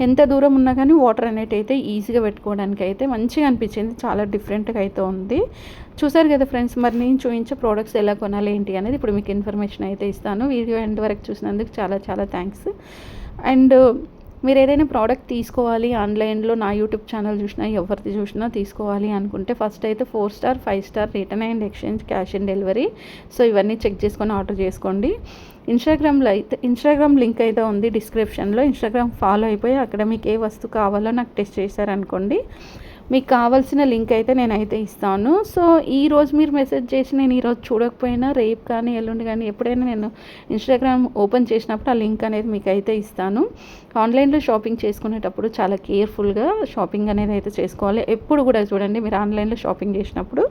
ఎంత దూరం ఉన్నా కానీ వాటర్ అనేది అయితే ఈజీగా పెట్టుకోవడానికి అయితే మంచిగా అనిపించింది. చాలా డిఫరెంట్గా అయితే ఉంది. చూసారు కదా ఫ్రెండ్స్, మరి నేను చూపించే ప్రోడక్ట్స్ ఎలా కొనాలి ఏంటి అనేది ఇప్పుడు మీకు ఇన్ఫర్మేషన్ అయితే ఇస్తాను. వీడియో ఎండ్ వరకు చూసినందుకు చాలా చాలా థ్యాంక్స్. అండ్ మీరు ఏదైనా ప్రోడక్ట్ తీసుకోవాలి ఆన్లైన్లో, నా యూట్యూబ్ ఛానల్ చూసినా ఎవరిది చూసినా తీసుకోవాలి అనుకుంటే ఫస్ట్ అయితే 4 star 5 star return and exchange, cash on delivery, so ఇవన్నీ చెక్ చేసుకొని ఆర్డర్ చేసుకోండి. ఇన్స్టాగ్రామ్ లింక్ అయితే ఉంది డిస్క్రిప్షన్లో. ఇన్స్టాగ్రామ్ ఫాలో అయిపోయి అక్కడ మీకు ఏ వస్తువు కావాలో నాకు టెస్ట్ చేశారనుకోండి, మీకు కావాల్సిన లింక్ అయితే నేనైతే ఇస్తాను. సో ఈరోజు మీరు మెసేజ్ చేసి నేను ఈరోజు చూడకపోయినా రేపు కానీ ఎల్లుండి కానీ ఎప్పుడైనా నేను ఇన్స్టాగ్రామ్ ఓపెన్ చేసినప్పుడు ఆ లింక్ అనేది మీకు అయితే ఇస్తాను. ఆన్లైన్లో షాపింగ్ చేసుకునేటప్పుడు చాలా కేర్ఫుల్గా షాపింగ్ అనేది అయితే చేసుకోవాలి. ఎప్పుడు కూడా చూడండి, మీరు ఆన్లైన్లో షాపింగ్ చేసినప్పుడు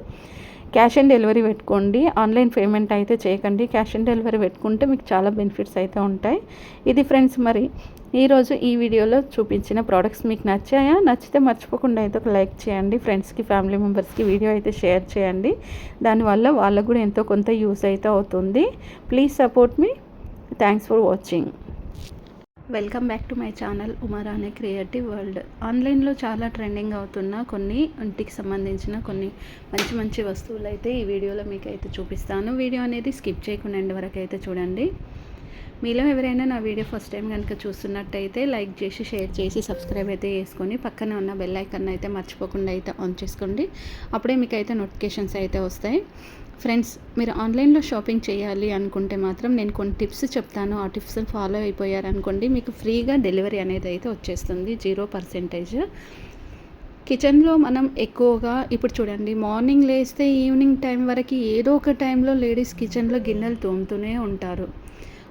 క్యాష్ ఆన్ డెలివరీ పెట్టుకోండి. ఆన్లైన్ పేమెంట్ అయితే చేయకండి. క్యాష్ ఆన్ డెలివరీ పెట్టుకుంటే మీకు చాలా బెనిఫిట్స్ అయితే ఉంటాయి. ఇది ఫ్రెండ్స్, మరి ఈరోజు ఈ వీడియోలో చూపించిన ప్రోడక్ట్స్ మీకు నచ్చాయా? నచ్చితే మర్చిపోకుండా అయితే ఒక లైక్ చేయండి. ఫ్రెండ్స్కి, ఫ్యామిలీ మెంబర్స్కి వీడియో అయితే షేర్ చేయండి. దానివల్ల వాళ్ళకు కూడా ఎంతో కొంత యూస్ అయితే అవుతుంది. Please support me. Thanks for watching. Welcome back to my channel Uma Rani creative world. ఆన్లైన్లో చాలా ట్రెండింగ్ అవుతున్న కొన్ని ఇంటికి సంబంధించిన కొన్ని మంచి మంచి వస్తువులు అయితే ఈ వీడియోలో మీకు అయితే చూపిస్తాను. వీడియో అనేది స్కిప్ చేయకుండా ఎండ్ వరకు అయితే చూడండి. మీలో ఎవరైనా నా వీడియో ఫస్ట్ టైం కనుక చూస్తున్నట్టయితే లైక్ చేసి, షేర్ చేసి, సబ్స్క్రైబ్ అయితే చేసుకొని పక్కన ఉన్న బెల్ ఐకాన్ అయితే మర్చిపోకుండా అయితే ఆన్ చేసుకోండి. అప్పుడే మీకు అయితే నోటిఫికేషన్స్ అయితే వస్తాయి. ఫ్రెండ్స్, మీరు ఆన్లైన్లో షాపింగ్ చేయాలి అనుకుంటే మాత్రం నేను కొన్ని టిప్స్ చెప్తాను. ఆ టిప్స్ ఫాలో అయిపోయారనుకోండి, మీకు ఫ్రీగా డెలివరీ అనేది అయితే వచ్చేస్తుంది, 0%. కిచెన్లో మనం ఎక్కువగా ఇప్పుడు చూడండి, మార్నింగ్ లేస్తే ఈవినింగ్ టైం వరకు ఏదో ఒక టైంలో లేడీస్ కిచెన్లో గిన్నెలు తోముతూనే ఉంటారు.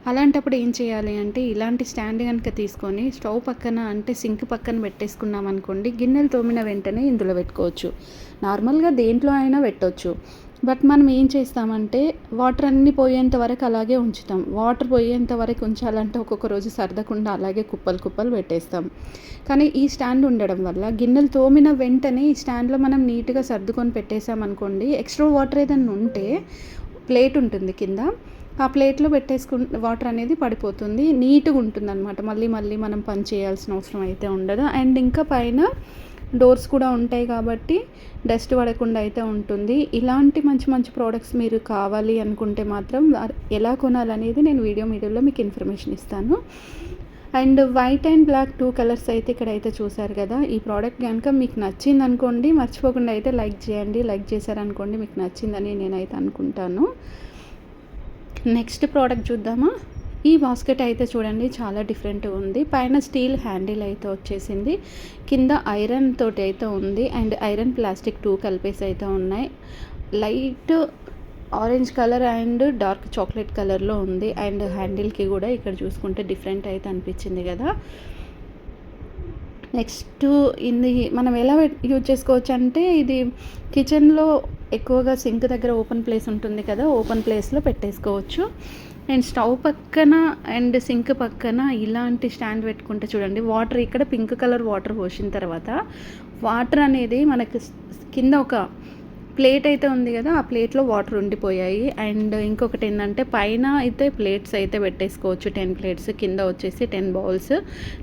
అలాంటప్పుడు ఏం చేయాలి అంటే, ఇలాంటి స్టాండ్ కనుక తీసుకొని స్టవ్ పక్కన అంటే సింక్ పక్కన పెట్టేసుకున్నాం అనుకోండి, గిన్నెలు తోమిన వెంటనే ఇందులో పెట్టుకోవచ్చు. నార్మల్గా దేంట్లో అయినా పెట్టవచ్చు. బట్ మనం ఏం చేస్తామంటే వాటర్ అన్నీ పోయేంత వరకు అలాగే ఉంచుతాం. వాటర్ పోయేంత వరకు ఉంచాలంటే ఒక్కొక్క రోజు సర్దకుండా అలాగే కుప్పలు కుప్పలు పెట్టేస్తాం. కానీ ఈ స్టాండ్ ఉండడం వల్ల గిన్నెలు తోమిన వెంటనే ఈ స్టాండ్లో మనం నీట్గా సర్దుకొని పెట్టేసామనుకోండి, ఎక్స్ట్రా వాటర్ ఏదైనా ఉంటే ప్లేట్ ఉంటుంది కింద, ఆ ప్లేట్లో వాటర్ అనేది పడిపోతుంది, నీట్గా ఉంటుంది అనమాట. మళ్ళీ మనం పని చేయాల్సిన అవసరం అయితే ఉండదు. అండ్ ఇంకా పైన డోర్స్ కూడా ఉంటాయి కాబట్టి డస్ట్ పడకుండా అయితే ఉంటుంది. ఇలాంటి మంచి మంచి ప్రోడక్ట్స్ మీరు కావాలి అనుకుంటే మాత్రం ఎలా కొనాలనేది నేను వీడియోలో మీకు ఇన్ఫర్మేషన్ ఇస్తాను. And white and black 2 colours అయితే ఇక్కడైతే చూసారు కదా. ఈ ప్రోడక్ట్ కనుక మీకు నచ్చింది అనుకోండి, మర్చిపోకుండా అయితే లైక్ చేయండి. లైక్ చేశారనుకోండి మీకు నచ్చిందని నేనైతే అనుకుంటాను. నెక్స్ట్ ప్రోడక్ట్ చూద్దామా. ఈ బాస్కెట్ అయితే చూడండి చాలా డిఫరెంట్గా ఉంది. పైన స్టీల్ హ్యాండిల్ అయితే వచ్చేసింది, కింద ఐరన్ తోటి అయితే ఉంది. అండ్ ఐరన్ ప్లాస్టిక్ 2 కలిపేసి అయితే ఉన్నాయి. Light orange colour and dark chocolate కలర్లో ఉంది. అండ్ హ్యాండిల్కి కూడా ఇక్కడ చూసుకుంటే డిఫరెంట్ అయితే అనిపించింది కదా. నెక్స్ట్ ఇది మనం ఎలా యూజ్ చేసుకోవచ్చు అంటే, ఇది కిచెన్లో ఎక్కువగా సింక్ దగ్గర ఓపెన్ ప్లేస్ ఉంటుంది కదా, ఓపెన్ ప్లేస్లో పెట్టేసుకోవచ్చు. అండ్ స్టవ్ పక్కన అండ్ సింక్ పక్కన ఇలాంటి స్టాండ్ పెట్టుకుంటే చూడండి, వాటర్ ఇక్కడ పింక్ కలర్ వాటర్ పోసిన తర్వాత వాటర్ అనేది మనకు కింద ఒక ప్లేట్ అయితే ఉంది కదా, ఆ ప్లేట్లో వాటర్ ఉండిపోయాయి. అండ్ ఇంకొకటి ఏంటంటే పైన అయితే ప్లేట్స్ అయితే పెట్టేసుకోవచ్చు, 10 ప్లేట్స్, కింద వచ్చేసి 10 బౌల్స్,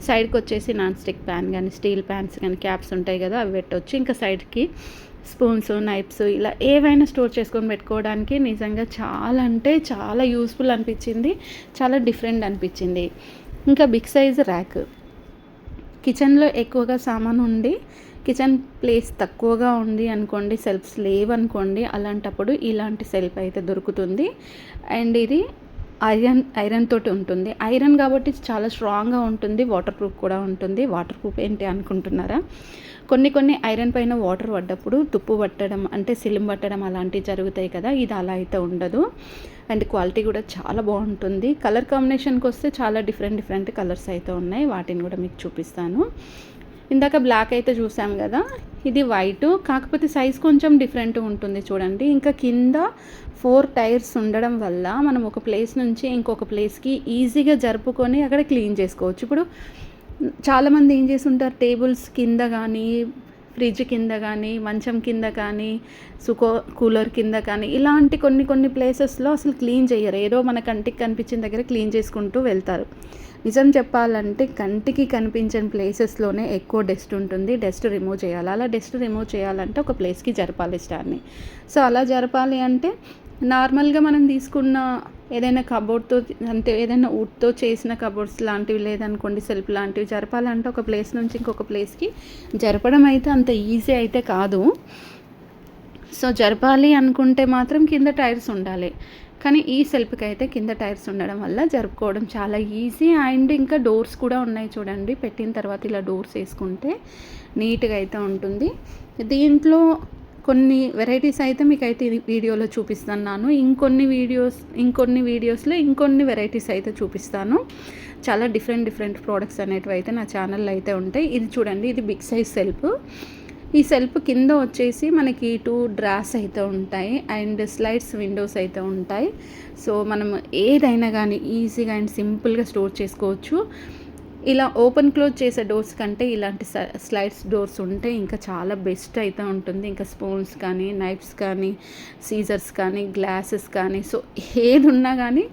సైడ్కి వచ్చేసి నాన్ స్టిక్ ప్యాన్ కానీ స్టీల్ ప్యాన్స్ కానీ క్యాప్స్ ఉంటాయి కదా అవి పెట్టవచ్చు. ఇంకా సైడ్కి స్పూన్స్, నైఫ్స్ ఇలా ఏవైనా స్టోర్ చేసుకొని పెట్టుకోవడానికి నిజంగా చాలా అంటే చాలా యూస్ఫుల్ అనిపించింది, చాలా డిఫరెంట్ అనిపించింది. ఇంకా బిగ్ సైజ్ ర్యాక్, కిచెన్లో ఎక్కువగా సామాను ఉండి కిచెన్ ప్లేస్ తక్కువగా ఉంది అనుకోండి, సెల్ఫ్స్ లేవనుకోండి, అలాంటప్పుడు ఇలాంటి సెల్ఫ్ అయితే దొరుకుతుంది. అండ్ ఇది ఐరన్ తోటి ఉంటుంది. ఐరన్ కాబట్టి చాలా స్ట్రాంగ్గా ఉంటుంది, వాటర్ ప్రూఫ్ కూడా ఉంటుంది. వాటర్ ప్రూఫ్ ఏంటి అనుకుంటున్నారా, కొన్ని ఐరన్ పైన వాటర్ పడ్డప్పుడు తుప్పు పట్టడం అంటే సిలిం పట్టడం అలాంటివి జరుగుతాయి కదా, ఇది అలా అయితే ఉండదు. అండ్ క్వాలిటీ కూడా చాలా బాగుంటుంది. కలర్ కాంబినేషన్కి వస్తే చాలా డిఫరెంట్ కలర్స్ అయితే ఉన్నాయి, వాటిని కూడా మీకు చూపిస్తాను. ఇందాక బ్లాక్ అయితే చూసాం కదా, ఇది వైట్, కాకపోతే సైజ్ కొంచెం డిఫరెంట్ ఉంటుంది చూడండి. ఇంకా కింద 4 టైర్స్ ఉండడం వల్ల మనం ఒక ప్లేస్ నుంచి ఇంకొక ప్లేస్కి ఈజీగా జరుపుకొని అక్కడ క్లీన్ చేసుకోవచ్చు. ఇప్పుడు చాలామంది ఏం చేస్తుంటారు, టేబుల్స్ కింద కానీ, ఫ్రిడ్జ్ కింద కానీ, మంచం కింద కానీ, కూలర్ కింద కానీ ఇలాంటి కొన్ని ప్లేసెస్లో అసలు క్లీన్ చేయరు, ఏదో మన కంటికి కనిపించిన దగ్గర క్లీన్ చేసుకుంటూ వెళ్తారు. నిజం చెప్పాలంటే కంటికి కనిపించని ప్లేసెస్లోనే ఎక్కువ డస్ట్ ఉంటుంది, డస్ట్ రిమూవ్ చేయాలి. అలా డస్ట్ రిమూవ్ చేయాలంటే ఒక ప్లేస్కి జరపాలి స్టాండ్ని. సో అలా జరపాలి అంటే నార్మల్గా మనం తీసుకున్న ఏదైనా కబోర్డ్తో అంటే ఏదైనా వుడ్తో చేసిన కబోర్డ్స్ లాంటివి లేదనుకోండి, సెల్ఫ్ లాంటివి జరపాలంటే ఒక ప్లేస్ నుంచి ఇంకొక ప్లేస్కి జరపడం అయితే అంత ఈజీ అయితే కాదు. సో జరపాలి అనుకుంటే మాత్రం కింద టైర్స్ ఉండాలి, కానీ ఈ సెల్ఫ్కి అయితే కింద టైర్స్ ఉండడం వల్ల జరుపుకోవడం చాలా ఈజీ. అండ్ ఇంకా డోర్స్ కూడా ఉన్నాయి చూడండి, పెట్టిన తర్వాత ఇలా డోర్స్ వేసుకుంటే నీట్గా అయితే ఉంటుంది. దీంట్లో కొన్ని వెరైటీస్ అయితే మీకైతే వీడియోలో చూపిస్తున్నాను, ఇంకొన్ని వీడియోస్లో ఇంకొన్ని వెరైటీస్ అయితే చూపిస్తాను. చాలా డిఫరెంట్ ప్రోడక్ట్స్ అనేటివి అయితే నా ఛానల్లో అయితే ఉంటాయి. ఇది చూడండి, ఇది బిగ్ సైజ్ సెల్ఫ్. ఈ సెల్ఫ్ కింద వచ్చేసి మనకి 2 డ్రాస్ అయితే ఉంటాయి అండ్ స్లైడ్స్ విండోస్ అయితే ఉంటాయి. సో మనం ఏదైనా కానీ ఈజీగా అండ్ సింపుల్గా స్టోర్ చేసుకోవచ్చు. ఇలా ఓపెన్ క్లోజ్ చేసే డోర్స్ కంటే ఇలాంటి స్లైడ్స్ డోర్స్ ఉంటే ఇంకా చాలా బెస్ట్ అయితే ఉంటుంది. ఇంకా స్పూన్స్ కానీ, నైఫ్స్ కానీ, సీజర్స్ కానీ, గ్లాసెస్ కానీ, సో ఏది ఉన్నా కానీ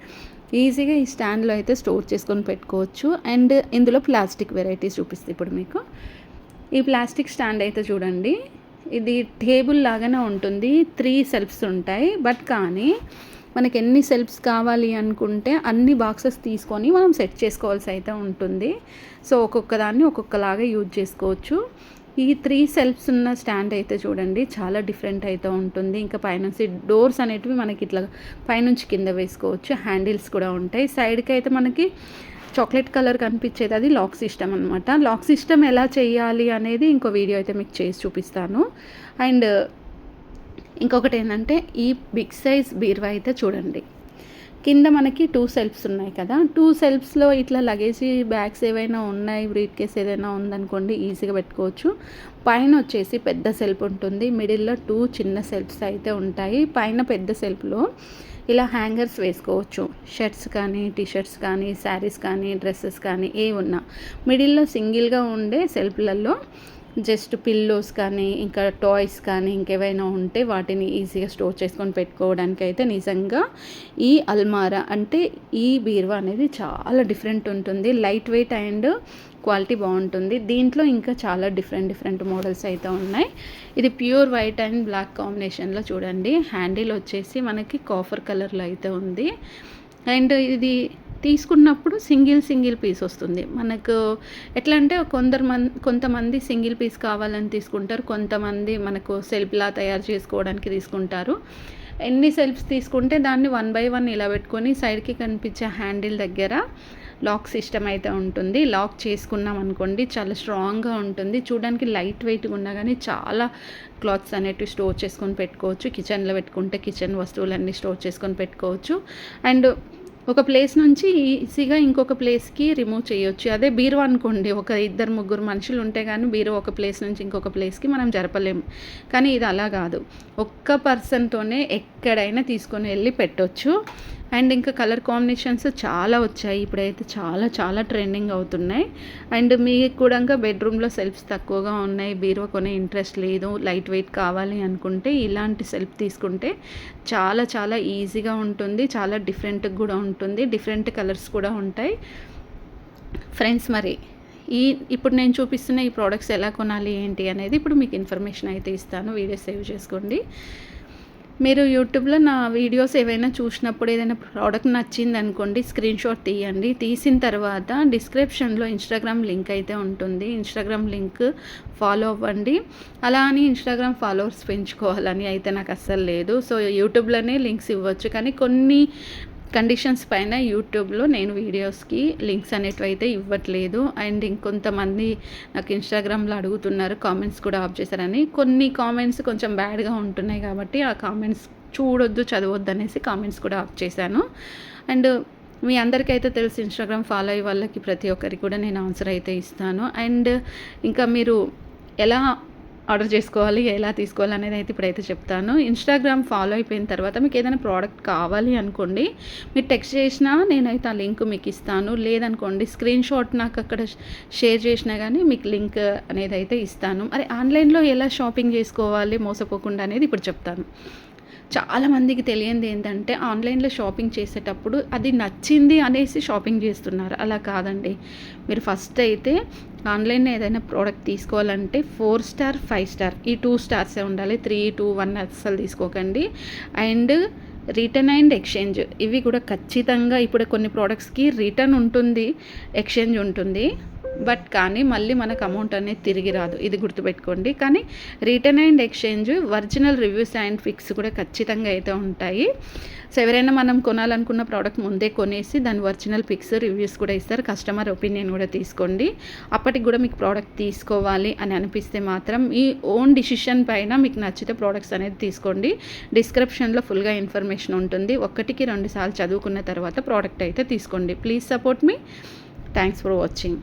ఈజీగా ఈ స్టాండ్లో అయితే స్టోర్ చేసుకొని పెట్టుకోవచ్చు. అండ్ ఇందులో ప్లాస్టిక్ వెరైటీస్ చూపిస్తాయి ఇప్పుడు మీకు. ఈ ప్లాస్టిక్ స్టాండ్ అయితే చూడండి, ఇది టేబుల్ లాగానే ఉంటుంది, 3 సెల్ఫ్స్ ఉంటాయి. బట్ కానీ మనకి ఎన్ని సెల్ఫ్స్ కావాలి అనుకుంటే అన్ని బాక్సెస్ తీసుకొని మనం సెట్ చేసుకోవాల్సి అయితే ఉంటుంది. సో ఒక్కొక్క దాన్ని ఒక్కొక్కలాగా యూజ్ చేసుకోవచ్చు. ఈ 3 సెల్ఫ్స్ ఉన్న స్టాండ్ అయితే చూడండి చాలా డిఫరెంట్ అయితే ఉంటుంది. ఇంకా పైనుంచి డోర్స్ అనేటివి మనకి ఇట్లా పైనుంచి కింద వేసుకోవచ్చు, హ్యాండిల్స్ కూడా ఉంటాయి. సైడ్కి అయితే మనకి చాక్లెట్ కలర్ కనిపించేది అది లాక్ సిస్టమ్ అనమాట. లాక్ సిస్టమ్ ఎలా చేయాలి అనేది ఇంకో వీడియో అయితే మీకు చేసి చూపిస్తాను. అండ్ ఇంకొకటి ఏంటంటే ఈ బిగ్ సైజ్ బీరువా అయితే చూడండి, కింద మనకి 2 సెల్ఫ్స్ ఉన్నాయి కదా, 2 సెల్ఫ్స్లో ఇట్లా లగేజీ బ్యాగ్స్ ఏవైనా ఉన్నాయి, బ్రీఫ్ కేస్ ఏదైనా ఉందనుకోండి ఈజీగా పెట్టుకోవచ్చు. పైన వచ్చేసి పెద్ద సెల్ఫ్ ఉంటుంది, మిడిల్లో 2 చిన్న సెల్ఫ్స్ అయితే ఉంటాయి. పైన పెద్ద సెల్ఫ్లో ఇలా హ్యాంగర్స్ వేసుకోవచ్చు, షర్ట్స్ కానీ, టీషర్ట్స్ కానీ, శారీస్ కానీ, డ్రెస్సెస్ కానీ ఏ ఉన్నా. మిడిల్లో సింగిల్గా ఉండే సెల్ఫ్లలో జస్ట్ పిల్లోస్ కానీ, ఇంకా టాయ్స్ కానీ, ఇంకేవైనా ఉంటే వాటిని ఈజీగా స్టోర్ చేసుకొని పెట్టుకోవడానికి అయితే నిజంగా ఈ అల్మారా అంటే ఈ బీరువా అనేది చాలా డిఫరెంట్ ఉంటుంది. లైట్ వెయిట్ అండ్ క్వాలిటీ బాగుంటుంది. దీంట్లో ఇంకా చాలా డిఫరెంట్ మోడల్స్ అయితే ఉన్నాయి. ఇది ప్యూర్ వైట్ అండ్ బ్లాక్ కాంబినేషన్లో చూడండి. హ్యాండిల్ వచ్చేసి మనకి కాఫర్ కలర్లో అయితే ఉంది. అండ్ ఇది తీసుకున్నప్పుడు సింగిల్ పీస్ వస్తుంది. మనకు ఎట్లా అంటే కొంతమంది సింగిల్ పీస్ కావాలని తీసుకుంటారు, కొంతమంది మనకు సెల్ఫ్లా తయారు చేసుకోవడానికి తీసుకుంటారు. ఎన్ని సెల్ఫ్స్ తీసుకుంటే దాన్ని 1 by 1 ఇలా పెట్టుకొని సైడ్కి కనిపించే హ్యాండిల్ దగ్గర లాక్ సిస్టమ్ అయితే ఉంటుంది. లాక్ చేసుకున్నాం అనుకోండి చాలా స్ట్రాంగ్గా ఉంటుంది. చూడడానికి లైట్ వెయిట్గా ఉన్నా కానీ చాలా క్లాత్స్ అనేటివి స్టోర్ చేసుకొని పెట్టుకోవచ్చు. కిచెన్లో పెట్టుకుంటే కిచెన్ వస్తువులన్నీ స్టోర్ చేసుకొని పెట్టుకోవచ్చు. అండ్ ఒక ప్లేస్ నుంచి ఈజీగా ఇంకొక ప్లేస్కి రిమూవ్ చేయొచ్చు. అదే బీరువా అనుకోండి, ఒక 2-3 మనుషులు ఉంటే కానీ బీరువా ఒక ప్లేస్ నుంచి ఇంకొక ప్లేస్కి మనం జరపలేము. కానీ ఇది అలా కాదు, ఒక్క పర్సన్తోనే ఎక్కడైనా తీసుకొని వెళ్ళి పెట్టొచ్చు. అండ్ ఇంకా కలర్ కాంబినేషన్స్ చాలా వచ్చాయి. ఇప్పుడైతే చాలా ట్రెండింగ్ అవుతున్నాయి. అండ్ మీకు కూడా ఇంకా బెడ్రూమ్లో సెల్ఫ్స్ తక్కువగా ఉన్నాయి, బీరువా కొనే ఇంట్రెస్ట్ లేదు, లైట్ వెయిట్ కావాలి అనుకుంటే ఇలాంటి సెల్ఫ్ తీసుకుంటే చాలా ఈజీగా ఉంటుంది. చాలా డిఫరెంట్గా కూడా ఉంటుంది. డిఫరెంట్ కలర్స్ కూడా ఉంటాయి. ఫ్రెండ్స్, మరి ఇప్పుడు నేను చూపిస్తున్న ఈ ప్రోడక్ట్స్ ఎలా కొనాలి ఏంటి అనేది ఇప్పుడు మీకు ఇన్ఫర్మేషన్ అయితే ఇస్తాను. వీడియో సేవ్ చేసుకోండి. మీరు యూట్యూబ్లో నా వీడియోస్ ఏవైనా చూసినప్పుడు ఏదైనా ప్రోడక్ట్ నచ్చింది అనుకోండి, స్క్రీన్ షాట్ తీయండి. తీసిన తర్వాత డిస్క్రిప్షన్లో ఇన్స్టాగ్రామ్ లింక్ అయితే ఉంటుంది. ఇన్స్టాగ్రామ్ లింక్ ఫాలో అవ్వండి. అలా అని ఇన్స్టాగ్రామ్ ఫాలోవర్స్ పెంచుకోవాలని అయితే నాకు అస్సలు లేదు. సో యూట్యూబ్లోనే లింక్స్ ఇవ్వచ్చు, కానీ కొన్ని కండిషన్స్ పైన యూట్యూబ్లో నేను వీడియోస్కి లింక్స్ అనేటివి అయితే ఇవ్వట్లేదు. అండ్ ఇంకొంతమంది నాకు ఇన్స్టాగ్రామ్లో అడుగుతున్నారు కామెంట్స్ కూడా ఆఫ్ చేశారని. కొన్ని కామెంట్స్ కొంచెం బ్యాడ్గా ఉంటున్నాయి కాబట్టి ఆ కామెంట్స్ చూడొద్దు, చదవద్దు అనేసి కామెంట్స్ కూడా ఆఫ్ చేశాను. అండ్ మీ అందరికైతే తెలుసు ఇన్స్టాగ్రామ్ ఫాలో అయ్యే వాళ్ళకి ప్రతి ఒక్కరికి కూడా నేను ఆన్సర్ అయితే ఇస్తాను. అండ్ ఇంకా మీరు ఎలా ఆర్డర్ చేసుకోవాలి, ఎలా తీసుకోవాలి అనేది అయితే ఇప్పుడైతే చెప్తాను. ఇన్స్టాగ్రామ్ ఫాలో అయిపోయిన తర్వాత మీకు ఏదైనా ప్రోడక్ట్ కావాలి అనుకోండి, మీరు టెక్స్ట్ చేసినా నేనైతే ఆ లింక్ మీకు ఇస్తాను. లేదనుకోండి స్క్రీన్ షాట్ నాకు అక్కడ షేర్ చేసినా కానీ మీకు లింక్ అనేది అయితే ఇస్తాను. మరి ఆన్లైన్లో ఎలా షాపింగ్ చేసుకోవాలి మోసపోకుండా అనేది ఇప్పుడు చెప్తాను. చాలామందికి తెలియంది ఏంటంటే ఆన్లైన్లో షాపింగ్ చేసేటప్పుడు అది నచ్చింది అనేసి షాపింగ్ చేస్తున్నారు. అలా కాదండి. మీరు ఫస్ట్ అయితే ఆన్లైన్లో ఏదైనా ప్రోడక్ట్ తీసుకోవాలంటే 4 స్టార్ 5 స్టార్ ఈ 2 స్టార్సే ఉండాలి. 3, 2, 1 అస్సలు తీసుకోకండి. అండ్ రిటర్న్ అండ్ ఎక్స్చేంజ్ ఇవి కూడా ఖచ్చితంగా. ఇప్పుడు కొన్ని ప్రోడక్ట్స్కి రిటర్న్ ఉంటుంది, ఎక్స్చేంజ్ ఉంటుంది, బట్ కానీ మళ్ళీ మనకు అమౌంట్ అనేది తిరిగి రాదు. ఇది గుర్తుపెట్టుకోండి. కానీ return and exchange, original reviews and fix కూడా ఖచ్చితంగా అయితే ఉంటాయి. సో ఎవరైనా మనం కొనాలనుకున్న ప్రోడక్ట్ ముందే కొనేసి దాని ఒరిజినల్ పిక్స్ రివ్యూస్ కూడా ఇస్తారు. కస్టమర్ ఒపీనియన్ కూడా తీసుకోండి. అప్పటికి కూడా మీకు ప్రోడక్ట్ తీసుకోవాలి అని అనిపిస్తే మాత్రం మీ ఓన్ డిసిషన్ పైన మీకు నచ్చితే ప్రోడక్ట్స్ అనేది తీసుకోండి. డిస్క్రిప్షన్లో ఫుల్గా ఇన్ఫర్మేషన్ ఉంటుంది. 1కి 2 సార్లు చదువుకున్న తర్వాత ప్రోడక్ట్ అయితే తీసుకోండి. Please support me. Thanks for watching.